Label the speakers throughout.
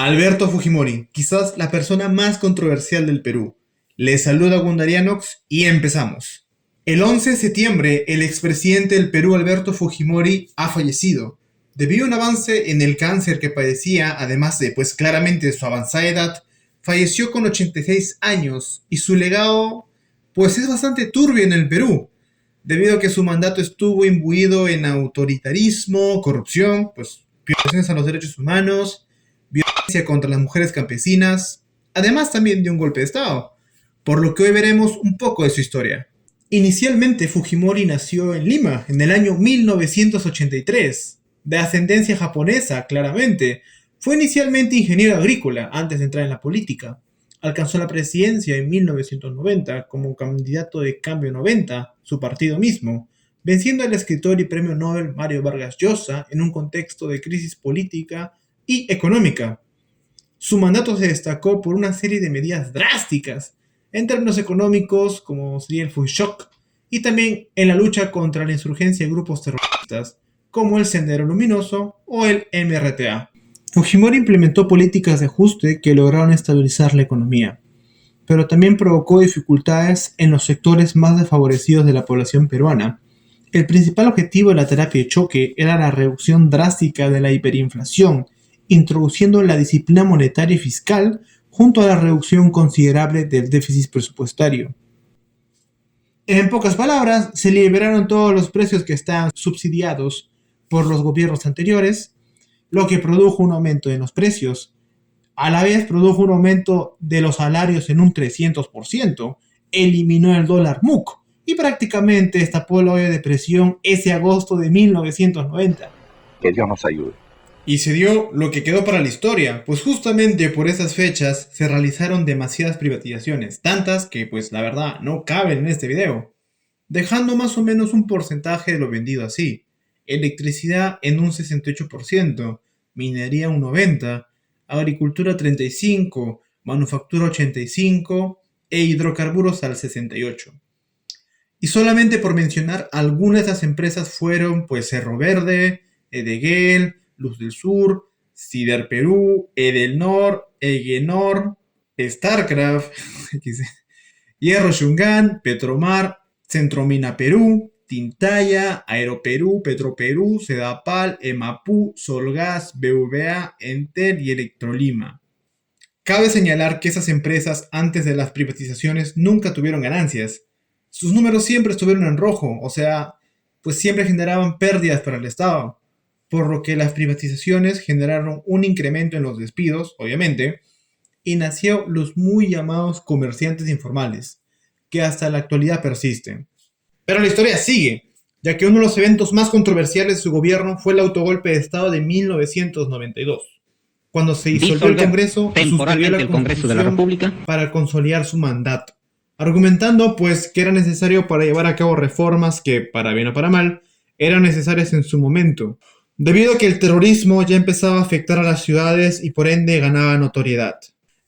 Speaker 1: Alberto Fujimori, quizás la persona más controversial del Perú. Les saluda Gundarianox y empezamos. El 11 de septiembre, el expresidente del Perú, Alberto Fujimori, ha fallecido. Debido a un avance en el cáncer que padecía, además de, claramente su avanzada edad, falleció con 86 años y su legado, es bastante turbio en el Perú, debido a que su mandato estuvo imbuido en autoritarismo, corrupción, violaciones a los derechos humanos, violencia contra las mujeres campesinas, además también de un golpe de Estado, por lo que hoy veremos un poco de su historia. Inicialmente Fujimori nació en Lima en el año 1983, de ascendencia japonesa claramente. Fue inicialmente ingeniero agrícola antes de entrar en la política. Alcanzó la presidencia en 1990 como candidato de Cambio 90, su partido mismo, venciendo al escritor y premio Nobel Mario Vargas Llosa en un contexto de crisis política y económica. Su mandato se destacó por una serie de medidas drásticas en términos económicos, como sería el Full-Shock, y también en la lucha contra la insurgencia de grupos terroristas, como el Sendero Luminoso o el MRTA. Fujimori implementó políticas de ajuste que lograron estabilizar la economía, pero también provocó dificultades en los sectores más desfavorecidos de la población peruana. El principal objetivo de la terapia de choque era la reducción drástica de la hiperinflación, introduciendo la disciplina monetaria y fiscal junto a la reducción considerable del déficit presupuestario. En pocas palabras, se liberaron todos los precios que estaban subsidiados por los gobiernos anteriores, lo que produjo un aumento en los precios. A la vez produjo un aumento de los salarios en un 300%, eliminó el dólar MUC y prácticamente destapó el hoyo de presión ese agosto de 1990.
Speaker 2: Que Dios nos ayude.
Speaker 1: Y se dio lo que quedó para la historia, pues justamente por esas fechas se realizaron demasiadas privatizaciones, tantas que la verdad no caben en este video, dejando más o menos un porcentaje de lo vendido así: electricidad en un 68%, minería un 90%, agricultura 35%, manufactura 85% e hidrocarburos al 68%. Y solamente por mencionar algunas de las empresas fueron Cerro Verde, Edeguel, Luz del Sur, Sider Perú, Edelnor, Egenor, Starcraft, Hierro Shungan, Petromar, Centromina Perú, Tintaya, Aeroperú, Petroperú, Sedapal, Emapú, Solgas, BVA, Entel y Electrolima. Cabe señalar que esas empresas antes de las privatizaciones nunca tuvieron ganancias. Sus números siempre estuvieron en rojo, siempre generaban pérdidas para el Estado, por lo que las privatizaciones generaron un incremento en los despidos, obviamente, y nació los muy llamados comerciantes informales, que hasta la actualidad persisten. Pero la historia sigue, ya que uno de los eventos más controversiales de su gobierno fue el autogolpe de Estado de 1992, cuando se disolvió el Congreso y suspendió la Congreso de la República para consolidar su mandato, argumentando que era necesario para llevar a cabo reformas que, para bien o para mal, eran necesarias en su momento, debido a que el terrorismo ya empezaba a afectar a las ciudades y por ende ganaba notoriedad.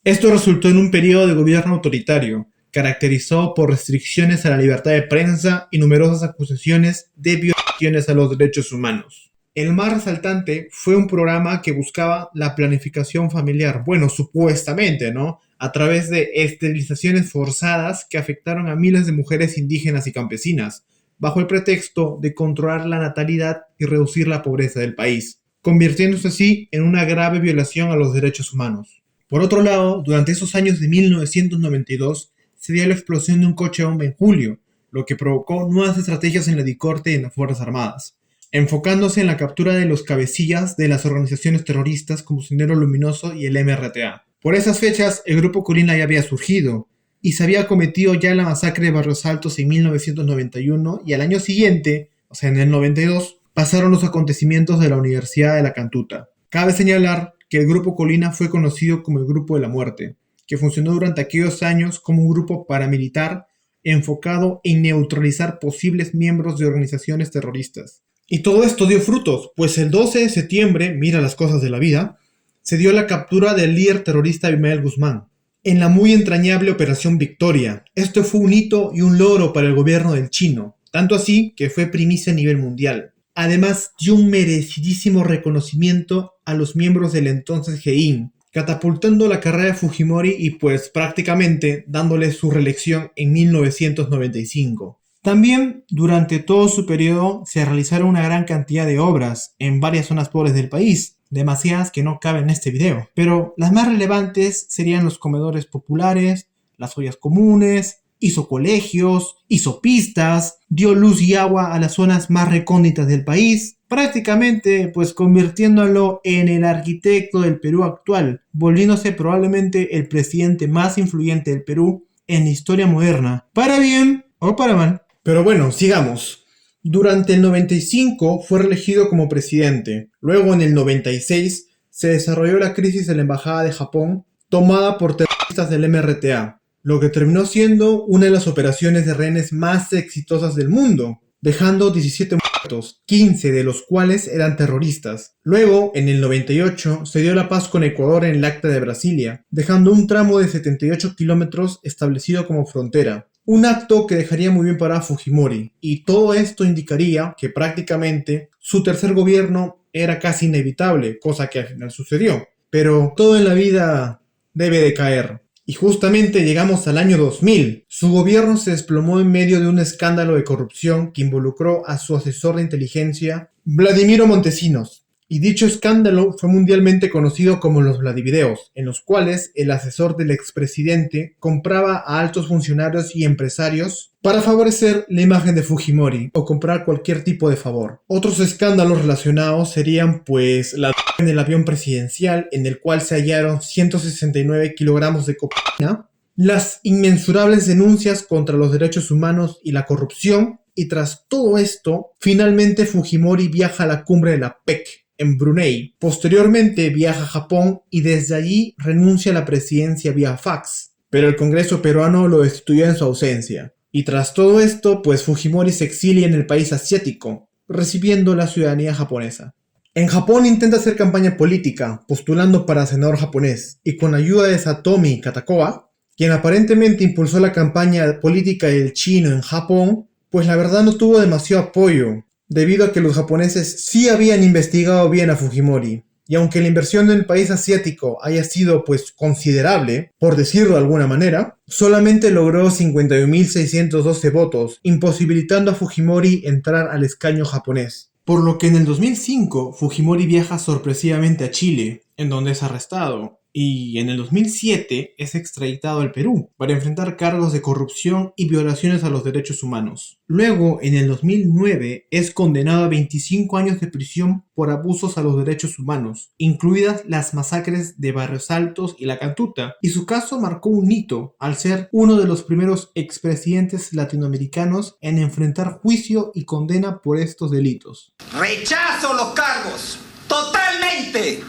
Speaker 1: Esto resultó en un periodo de gobierno autoritario, caracterizado por restricciones a la libertad de prensa y numerosas acusaciones de violaciones a los derechos humanos. El más resaltante fue un programa que buscaba la planificación familiar, supuestamente, ¿no?, a través de esterilizaciones forzadas que afectaron a miles de mujeres indígenas y campesinas, bajo el pretexto de controlar la natalidad y reducir la pobreza del país, convirtiéndose así en una grave violación a los derechos humanos. Por otro lado, durante esos años de 1992, se dio la explosión de un coche bomba en julio, lo que provocó nuevas estrategias en la DICORTE y en las Fuerzas Armadas, enfocándose en la captura de los cabecillas de las organizaciones terroristas como Sendero Luminoso y el MRTA. Por esas fechas, el Grupo Colina ya había surgido, y se había cometido ya la masacre de Barrios Altos en 1991, y al año siguiente, en el 92, pasaron los acontecimientos de la Universidad de la Cantuta. Cabe señalar que el Grupo Colina fue conocido como el Grupo de la Muerte, que funcionó durante aquellos años como un grupo paramilitar enfocado en neutralizar posibles miembros de organizaciones terroristas. Y todo esto dio frutos, pues el 12 de septiembre, mira las cosas de la vida, se dio la captura del líder terrorista Abimael Guzmán, en la muy entrañable Operación Victoria. Esto fue un hito y un logro para el gobierno del chino, tanto así que fue primicia a nivel mundial. Además, dio un merecidísimo reconocimiento a los miembros del entonces GEIN, catapultando la carrera de Fujimori y pues prácticamente dándole su reelección en 1995. También durante todo su periodo se realizaron una gran cantidad de obras en varias zonas pobres del país, demasiadas que no caben en este video, pero las más relevantes serían los comedores populares, las ollas comunes, hizo colegios, hizo pistas, dio luz y agua a las zonas más recónditas del país, prácticamente pues convirtiéndolo en el arquitecto del Perú actual, volviéndose probablemente el presidente más influyente del Perú en la historia moderna, para bien o para mal. Pero bueno, sigamos. Durante el 95 fue reelegido como presidente. Luego en el 96 se desarrolló la crisis de la embajada de Japón, tomada por terroristas del MRTA, lo que terminó siendo una de las operaciones de rehenes más exitosas del mundo, dejando 17 muertos, 15 de los cuales eran terroristas. Luego, en el 98, se dio la paz con Ecuador en el Acta de Brasilia, dejando un tramo de 78 kilómetros establecido como frontera. Un acto que dejaría muy bien parado a Fujimori, y todo esto indicaría que prácticamente su tercer gobierno era casi inevitable, cosa que al final sucedió. Pero todo en la vida debe de caer. Y justamente llegamos al año 2000. Su gobierno se desplomó en medio de un escándalo de corrupción que involucró a su asesor de inteligencia, Vladimiro Montesinos. Y dicho escándalo fue mundialmente conocido como los Vladivideos, en los cuales el asesor del expresidente compraba a altos funcionarios y empresarios para favorecer la imagen de Fujimori o comprar cualquier tipo de favor. Otros escándalos relacionados serían pues la en el avión presidencial en el cual se hallaron 169 kilogramos de cocaína, las inmensurables denuncias contra los derechos humanos y la corrupción, y tras todo esto, finalmente Fujimori viaja a la cumbre de la PEC en Brunei. Posteriormente viaja a Japón y desde allí renuncia a la presidencia vía fax, pero el Congreso peruano lo destituyó en su ausencia. Y tras todo esto, pues Fujimori se exilia en el país asiático, recibiendo la ciudadanía japonesa. En Japón intenta hacer campaña política, postulando para senador japonés, y con ayuda de Satomi Katakoa, quien aparentemente impulsó la campaña política del chino en Japón, pues la verdad no tuvo demasiado apoyo, debido a que los japoneses sí habían investigado bien a Fujimori. Y aunque la inversión en el país asiático haya sido pues considerable, por decirlo de alguna manera, solamente logró 51.612 votos, imposibilitando a Fujimori entrar al escaño japonés. Por lo que en el 2005 Fujimori viaja sorpresivamente a Chile, en donde es arrestado, y en el 2007 es extraditado al Perú para enfrentar cargos de corrupción y violaciones a los derechos humanos. Luego, en el 2009, es condenado a 25 años de prisión por abusos a los derechos humanos, incluidas las masacres de Barrios Altos y La Cantuta, y su caso marcó un hito al ser uno de los primeros expresidentes latinoamericanos en enfrentar juicio y condena por estos delitos.
Speaker 2: ¡Rechazo los cargos! ¡Totalmente!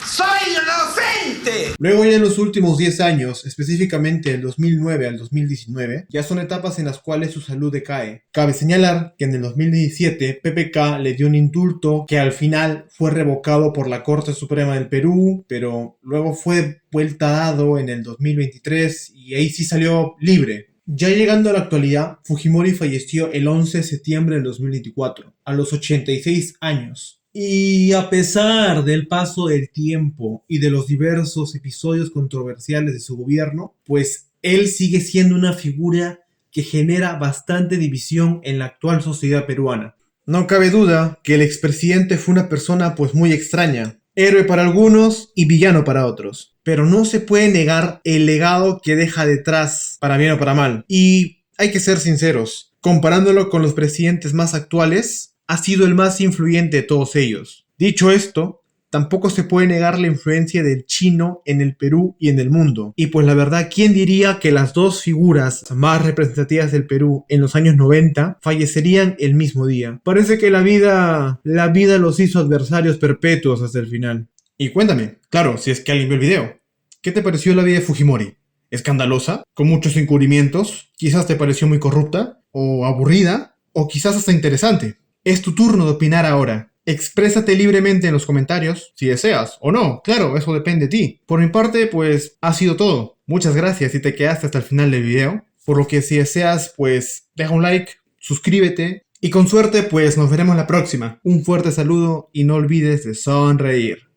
Speaker 2: ¡Soy inocente!
Speaker 1: Luego ya en los últimos 10 años, específicamente del 2009 al 2019, ya son etapas en las cuales su salud decae. Cabe señalar que en el 2017 PPK le dio un indulto que al final fue revocado por la Corte Suprema del Perú, pero luego fue vuelta dado en el 2023 y ahí sí salió libre. Ya llegando a la actualidad, Fujimori falleció el 11 de septiembre del 2024, a los 86 años. Y a pesar del paso del tiempo y de los diversos episodios controversiales de su gobierno, pues él sigue siendo una figura que genera bastante división en la actual sociedad peruana. No cabe duda que el expresidente fue una persona pues muy extraña, héroe para algunos y villano para otros, pero no se puede negar el legado que deja detrás, para bien o para mal. Y hay que ser sinceros, comparándolo con los presidentes más actuales, ha sido el más influyente de todos ellos. Dicho esto, tampoco se puede negar la influencia del chino en el Perú y en el mundo. Y pues la verdad, ¿quién diría que las dos figuras más representativas del Perú en los años 90 fallecerían el mismo día? Parece que la vida los hizo adversarios perpetuos hasta el final. Y cuéntame, claro, si es que alguien vio el video, ¿qué te pareció la vida de Fujimori? ¿Escandalosa? ¿Con muchos encubrimientos? ¿Quizás te pareció muy corrupta? ¿O aburrida? ¿O quizás hasta interesante? Es tu turno de opinar ahora. Exprésate libremente en los comentarios, si deseas o no. Claro, eso depende de ti. Por mi parte, pues ha sido todo. Muchas gracias si te quedaste hasta el final del video. Por lo que si deseas, pues deja un like, suscríbete y con suerte, pues nos veremos la próxima. Un fuerte saludo y no olvides de sonreír.